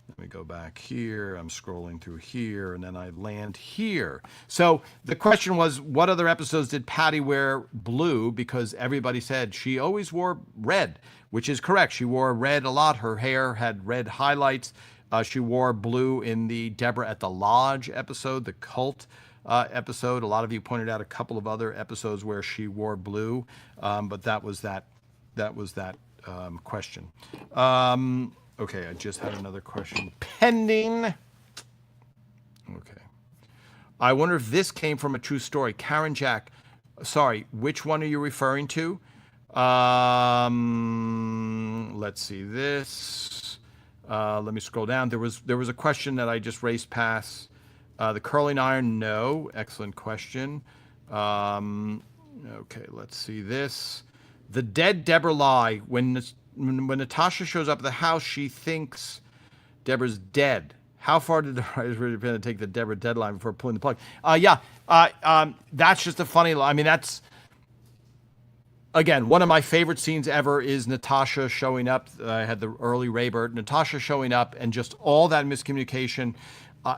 Let me go back here. I'm scrolling through here, and then I land here. So the question was, what other episodes did Patty wear blue? Because everybody said she always wore red, which is correct. She wore red a lot. Her hair had red highlights. She wore blue in the Deborah at the Lodge episode, the cult episode. A lot of you pointed out a couple of other episodes where she wore blue, but that was that question. Okay, I just had another question pending. Okay. I wonder if this came from a true story. Karen Jack, sorry, which one are you referring to? Let's see this. Let me scroll down. There was a question that I just raced past. The curling iron, no. Excellent question. Okay, let's see this. The dead Deborah lie. When Natasha shows up at the house, she thinks Deborah's dead. How far did the writers really plan to take the Deborah deadline before pulling the plug? That's just a funny line. I mean, that's, again, one of my favorite scenes ever is Natasha showing up. I had the early Raybert. Natasha showing up and just all that miscommunication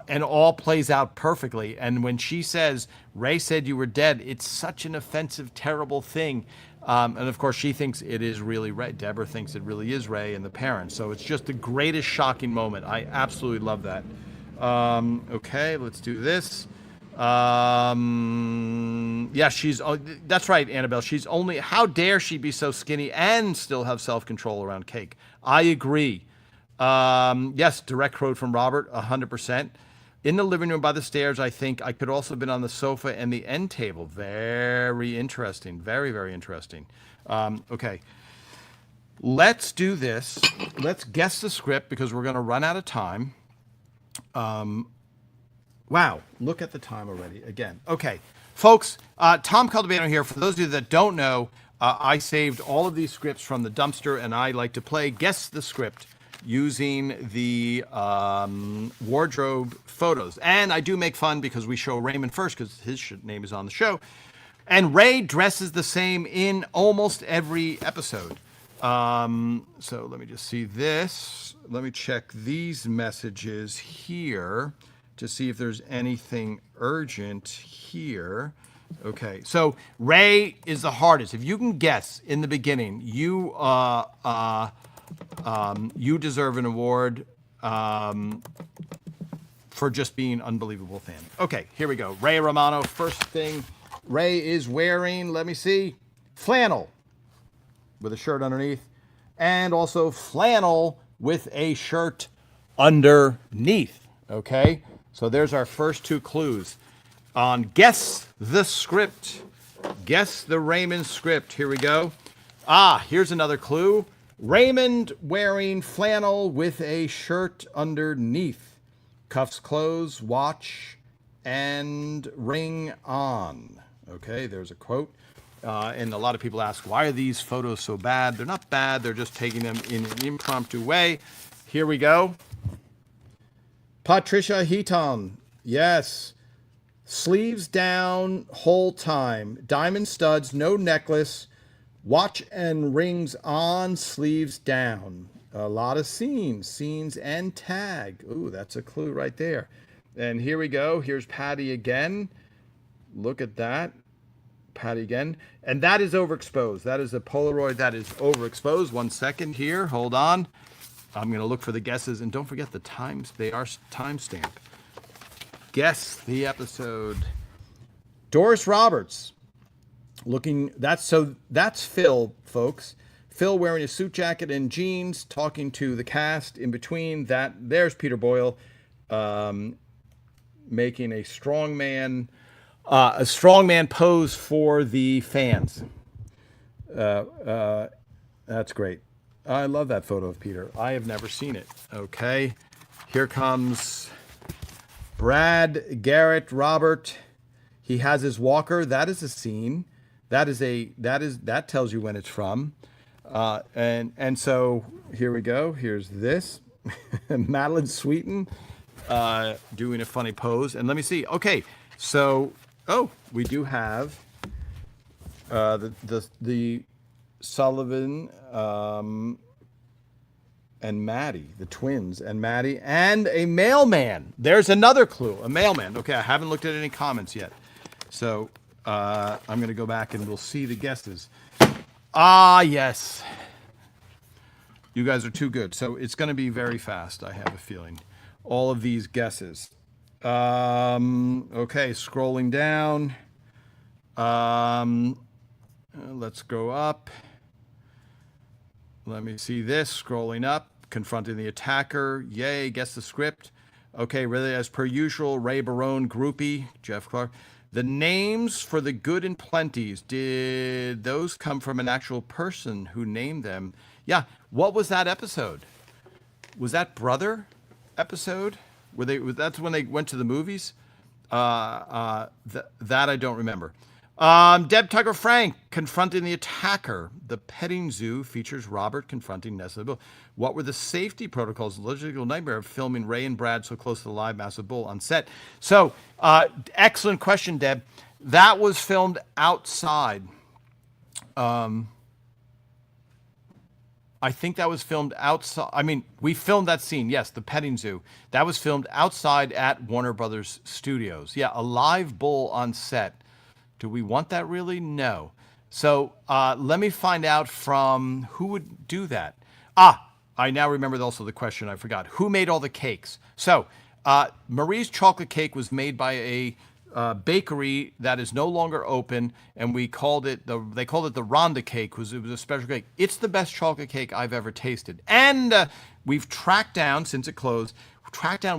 and all plays out perfectly. And when she says, Ray said you were dead, it's such an offensive, terrible thing. And of course, she thinks it is really Ray. Deborah thinks it really is Ray and the parents. So it's just the greatest shocking moment. I absolutely love that. Okay, let's do this. Yeah, that's right, Annabelle. She's only, how dare she be so skinny and still have self-control around cake? I agree. Yes, direct quote from Robert, 100%. In the living room by the stairs, I think I could also have been on the sofa and the end table. Very interesting. Very, very interesting. Okay. Let's do this. Let's guess the script because we're going to run out of time. Wow. Look at the time already. Again. Okay. Folks, Tom Caltabano here. For those of you that don't know, I saved all of these scripts from the dumpster, and I like to play Guess the Script using the wardrobe photos. And I do make fun because we show Raymond first because his name is on the show. And Ray dresses the same in almost every episode. So let me just see this. Let me check these messages here to see if there's anything urgent here. Okay, so Ray is the hardest. If you can guess in the beginning, you deserve an award for just being an unbelievable fan. Okay, here we go. Ray Romano, first thing Ray is wearing, let me see, flannel with a shirt underneath, and also flannel with a shirt underneath. Okay, so there's our first two clues on Guess the Script. Guess the Raymond script. Here we go. Here's another clue. Raymond wearing flannel with a shirt underneath. Cuffs closed, watch, and ring on. Okay, there's a quote. And a lot of people ask, why are these photos so bad? They're not bad. They're just taking them in an impromptu way. Here we go. Patricia Heaton. Yes. Sleeves down whole time. Diamond studs, no necklace. Watch and rings on, sleeves down. A lot of scenes and tag. Ooh, that's a clue right there. And here we go. Here's Patty again. Look at that. Patty again. And that is overexposed. That is a Polaroid that is overexposed. 1 second here. Hold on. I'm going to look for the guesses. And don't forget the times. They are timestamp. Guess the episode. Doris Roberts. That's Phil, folks. Phil wearing a suit jacket and jeans, talking to the cast. In between that, there's Peter Boyle, making a strongman pose for the fans. That's great. I love that photo of Peter. I have never seen it. Okay, here comes Brad, Garrett, Robert. He has his walker. That is a scene. That tells you when it's from. And so here we go. Here's this. Madeline Sweeten doing a funny pose. And let me see. Okay, so we do have the Sullivan and Maddie, the twins, and Maddie, and a mailman. There's another clue, a mailman. Okay, I haven't looked at any comments yet. So I'm going to go back and we'll see the guesses. Ah, yes. You guys are too good. So it's going to be very fast, I have a feeling. All of these guesses. Okay, scrolling down. Let's go up. Let me see this. Scrolling up. Confronting the attacker. Yay, guess the script. Okay, really, as per usual, Ray Barone, groupie, Jeff Clark. The names for the good and plenties, did those come from an actual person who named them? Yeah. What was that episode? Was that Brother episode? That's when they went to the movies? That I don't remember. Deb Tugger Frank confronting the attacker. The petting zoo features Robert confronting Nestle Bull. What were the safety protocols, the logistical nightmare of filming Ray and Brad so close to the live massive bull on set? So, excellent question, Deb. That was filmed outside. I think that was filmed outside. I mean, we filmed that scene. Yes, the petting zoo. That was filmed outside at Warner Brothers Studios. Yeah, a live bull on set. Do we want that really? No. So let me find out from who would do that. I now remember also the question I forgot. Who made all the cakes? So Marie's chocolate cake was made by a bakery that is no longer open, and they called it the Rhonda cake because it was a special cake. It's the best chocolate cake I've ever tasted. And we've tracked down, since it closed,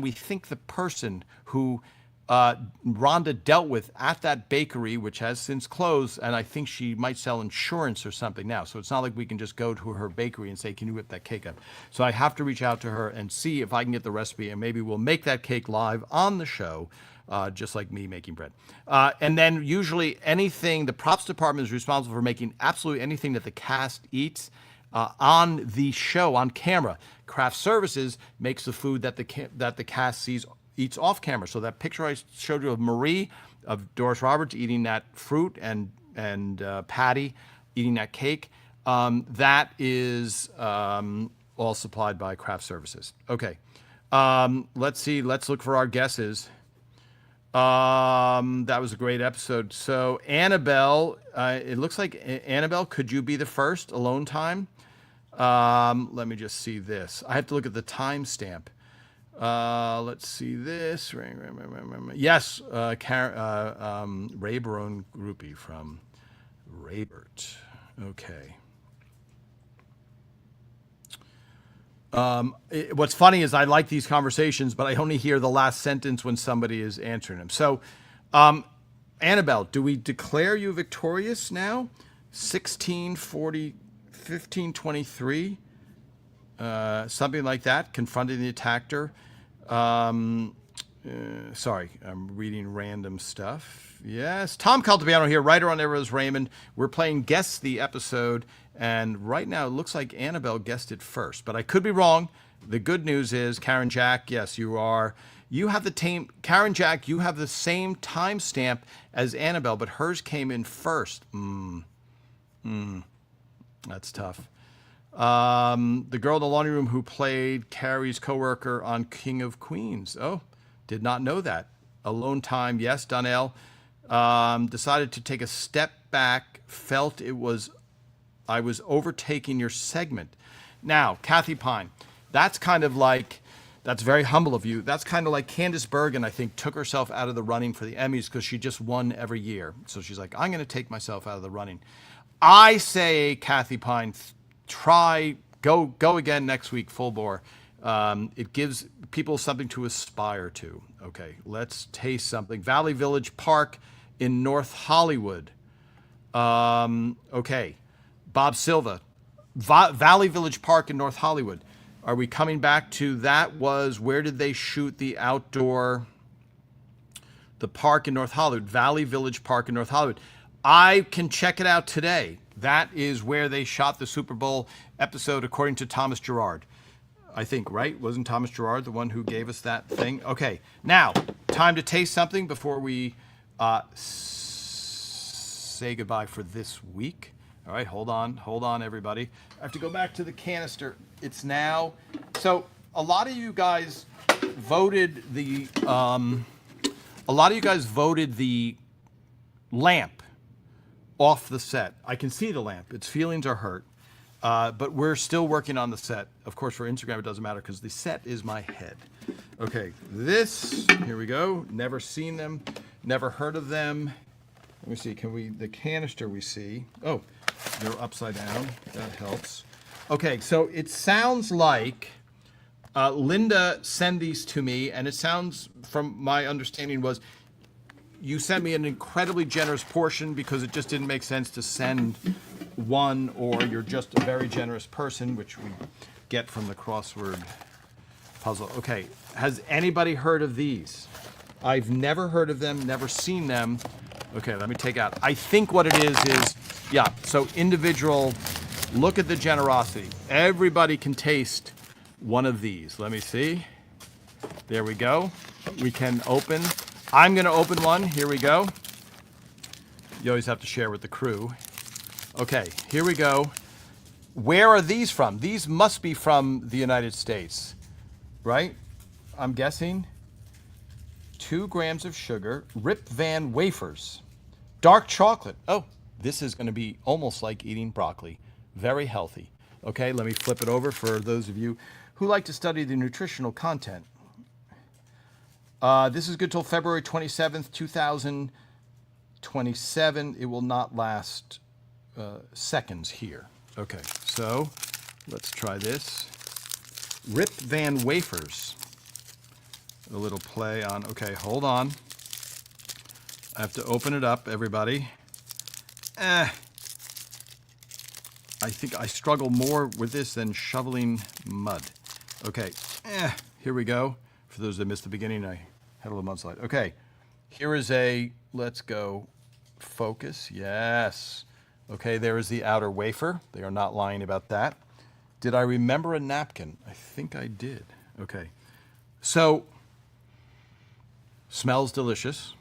we think the person who Rhonda dealt with at that bakery, which has since closed, and I think she might sell insurance or something now. So it's not like we can just go to her bakery and say, can you whip that cake up? So I have to reach out to her and see if I can get the recipe, and maybe we'll make that cake live on the show, just like me making bread. And then usually anything, the props department is responsible for making absolutely anything that the cast eats on the show, on camera. Craft Services makes the food that the cast eats off camera. So that picture I showed you of Marie, of Doris Roberts eating that fruit, and Patty eating that cake, that is all supplied by Craft Services. Okay, let's see. Let's look for our guesses. That was a great episode. So Annabelle, it looks like Annabelle, could you be the first? Alone time. Let me just see this. I have to look at the timestamp. Let's see this. Yes, Ray Barone groupie from Raybert. Okay. What's funny is I like these conversations, but I only hear the last sentence when somebody is answering them. So, Annabelle, do we declare you victorious now? 1640, 1523, something like that, confronting the attacker. Sorry, I'm reading random stuff. Yes, Tom Caltabiano here, writer on Arrows Raymond. We're playing Guess the Episode, and right now it looks like Annabelle guessed it first, but I could be wrong. The good news is, Karen Jack, yes, you are. You have the Karen Jack, you have the same timestamp as Annabelle, but hers came in first. That's tough. The girl in the laundry room who played Carrie's coworker on King of Queens. Oh, did not know that. Alone time, yes, Donnell. Decided to take a step back, felt I was overtaking your segment. Now, Kathy Pine, that's very humble of you. That's kind of like Candice Bergen, I think, took herself out of the running for the Emmys because she just won every year. So she's like, I'm going to take myself out of the running. I say, Kathy Pine, go again next week, full bore. It gives people something to aspire to. Okay, let's taste something. Valley Village Park in North Hollywood. Okay, Bob Silva. Valley Village Park in North Hollywood. Are we coming back to that? Where did they shoot the park in North Hollywood? Valley Village Park in North Hollywood. I can check it out today. That is where they shot the Super Bowl episode, according to Thomas Gerard. I think, right? Wasn't Thomas Gerard the one who gave us that thing? Okay, now, time to taste something before we say goodbye for this week. All right, hold on, everybody. I have to go back to the canister. It's now. So a lot of you guys voted the lamp off the set. I can see the lamp. Its feelings are hurt. But we're still working on the set. Of course, for Instagram, it doesn't matter because the set is my head. Okay, here we go. Never seen them, never heard of them. Let me see, the canister we see. Oh, they're upside down. That helps. Okay, so it sounds like Linda sent these to me, and it sounds, from my understanding, was you sent me an incredibly generous portion because it just didn't make sense to send one, or you're just a very generous person, which we get from the crossword puzzle. Okay, has anybody heard of these? I've never heard of them, never seen them. Okay, let me take out. I think what it is, yeah, so individual, look at the generosity. Everybody can taste one of these. Let me see. There we go. We can open. I'm going to open one. Here we go. You always have to share with the crew. Okay, here we go. Where are these from? These must be from the United States, right? I'm guessing. 2 grams of sugar, Rip Van wafers, dark chocolate. Oh, this is going to be almost like eating broccoli. Very healthy. Okay, let me flip it over for those of you who like to study the nutritional content. This is good till February 27th, 2027. It will not last seconds here. Okay, so let's try this. Rip Van wafers. A little play on, okay, hold on. I have to open it up, everybody. I think I struggle more with this than shoveling mud. Okay, here we go. For those that missed the beginning, I had a little mudslide. Okay, here is let's go, focus, yes. Okay, there is the outer wafer. They are not lying about that. Did I remember a napkin? I think I did. Okay, so, smells delicious.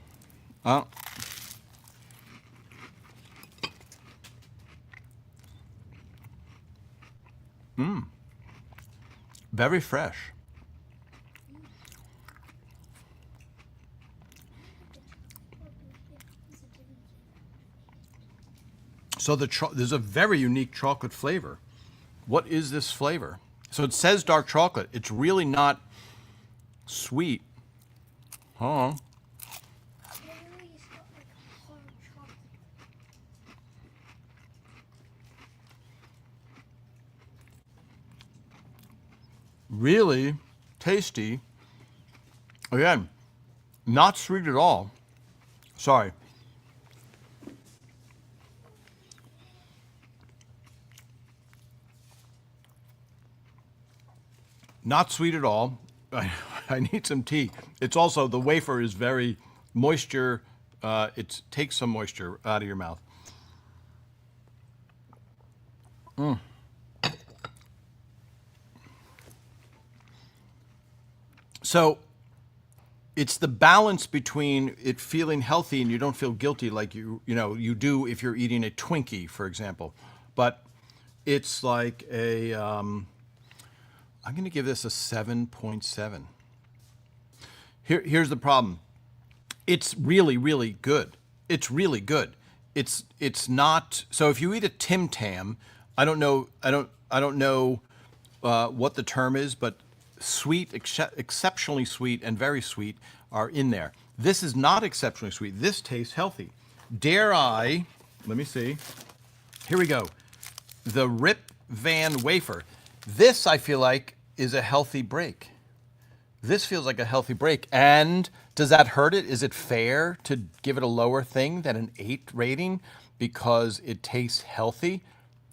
Very fresh. So there's a very unique chocolate flavor. What is this flavor? So it says dark chocolate. It's really not sweet. Huh? Really tasty. Again, not sweet at all. Sorry. Not sweet at all. I need some tea. It's also, the wafer is very moisture. It takes some moisture out of your mouth. So it's the balance between it feeling healthy and you don't feel guilty like you do if you're eating a Twinkie, for example. But it's like I'm going to give this a 7.7. Here's the problem. It's really, really good. It's really good. It's not. So if you eat a Tim Tam, I don't know what the term is, but sweet, exceptionally sweet, and very sweet are in there. This is not exceptionally sweet. This tastes healthy. Dare I? Let me see. Here we go. The Rip Van wafer. This, I feel like, is a healthy break. This feels like a healthy break. And does that hurt it? Is it fair to give it a lower thing than an 8 rating because it tastes healthy?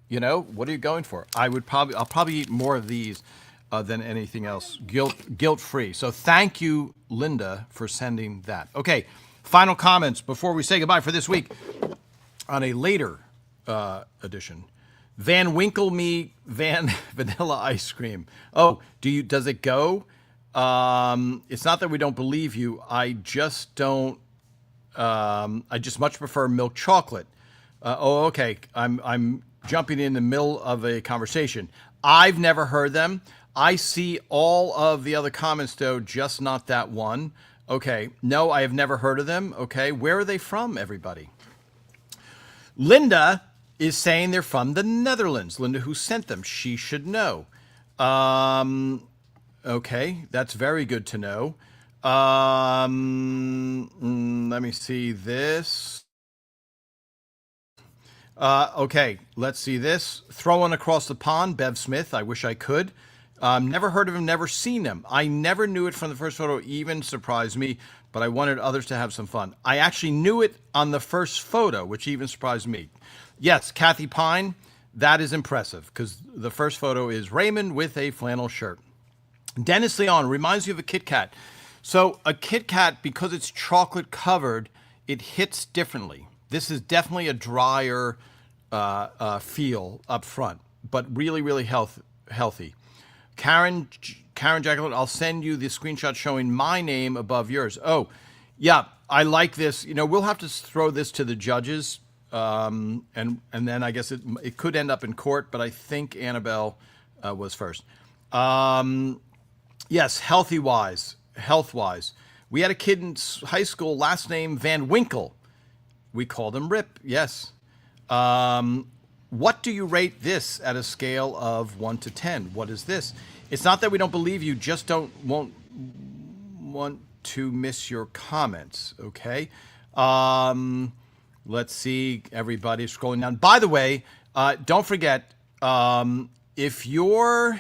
What are you going for? I'll probably eat more of these than anything else, guilt-free. So thank you, Linda, for sending that. Okay, final comments before we say goodbye for this week. On a later edition, Van Winkle me Van vanilla ice cream. Oh, does it go? It's not that we don't believe you. I just don't. I just much prefer milk chocolate. Okay. I'm jumping in the middle of a conversation. I've never heard them. I see all of the other comments though, just not that one. Okay. No, I have never heard of them. Okay. Where are they from, everybody? Linda is saying they're from the Netherlands. Linda, who sent them, she should know. Okay, that's very good to know. Let me see this. Okay, let's see this. Throwing across the pond, Bev Smith. I wish I could. Never heard of him, never seen him. I never knew it from the first photo, even surprised me, but I wanted others to have some fun. I actually knew it on the first photo, which even surprised me. Yes, Kathy Pine, that is impressive, because the first photo is Raymond with a flannel shirt. Dennis Leon reminds you of a Kit Kat. So a Kit Kat, because it's chocolate covered, it hits differently. This is definitely a drier feel up front, but really, really healthy. Karen Jacqueline, I'll send you the screenshot showing my name above yours. Oh, yeah, I like this. We'll have to throw this to the judges, and then I guess it could end up in court, but I think Annabelle was first. Yes, health-wise. We had a kid in high school, last name Van Winkle. We called him Rip, yes. What do you rate this at a scale of 1 to 10? What is this? It's not that we don't believe you, just won't want to miss your comments, okay? Let's see, everybody scrolling down. By the way, don't forget, if you're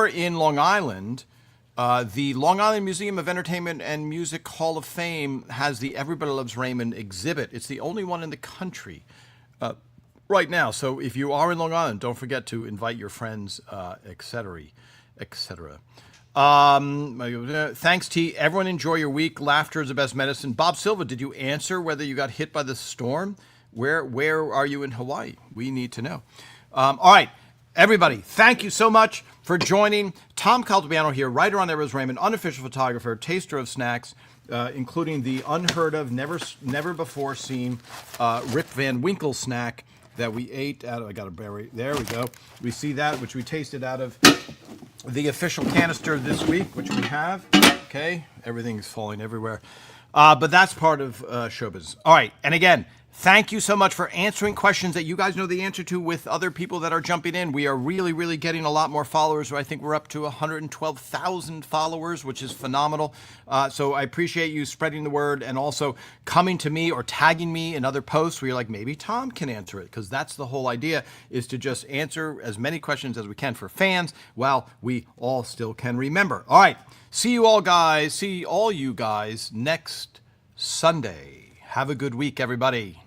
in Long Island, the Long Island Museum of Entertainment and Music Hall of Fame has the Everybody Loves Raymond exhibit. It's the only one in the country right now. So if you are in Long Island, don't forget to invite your friends, etc., etc. Thanks, T. Everyone enjoy your week. Laughter is the best medicine. Bob Silva, did you answer whether you got hit by the storm? Where are you in Hawaii? We need to know. All right. Everybody, thank you so much for joining. Tom Caltabiano here, writer on There Was Raymond, unofficial photographer, taster of snacks, including the unheard of, never before seen Rip Van Winkle snack that we ate out of. I got a berry. There we go. We see that, which we tasted out of the official canister this week, which we have. Okay, everything's falling everywhere. But that's part of showbiz. All right, and again, thank you so much for answering questions that you guys know the answer to with other people that are jumping in. We are really, really getting a lot more followers. I think we're up to 112,000 followers, which is phenomenal. So I appreciate you spreading the word and also coming to me or tagging me in other posts where you're like, maybe Tom can answer it, because that's the whole idea, is to just answer as many questions as we can for fans while we all still can remember. All right. See you all you guys next Sunday. Have a good week, everybody.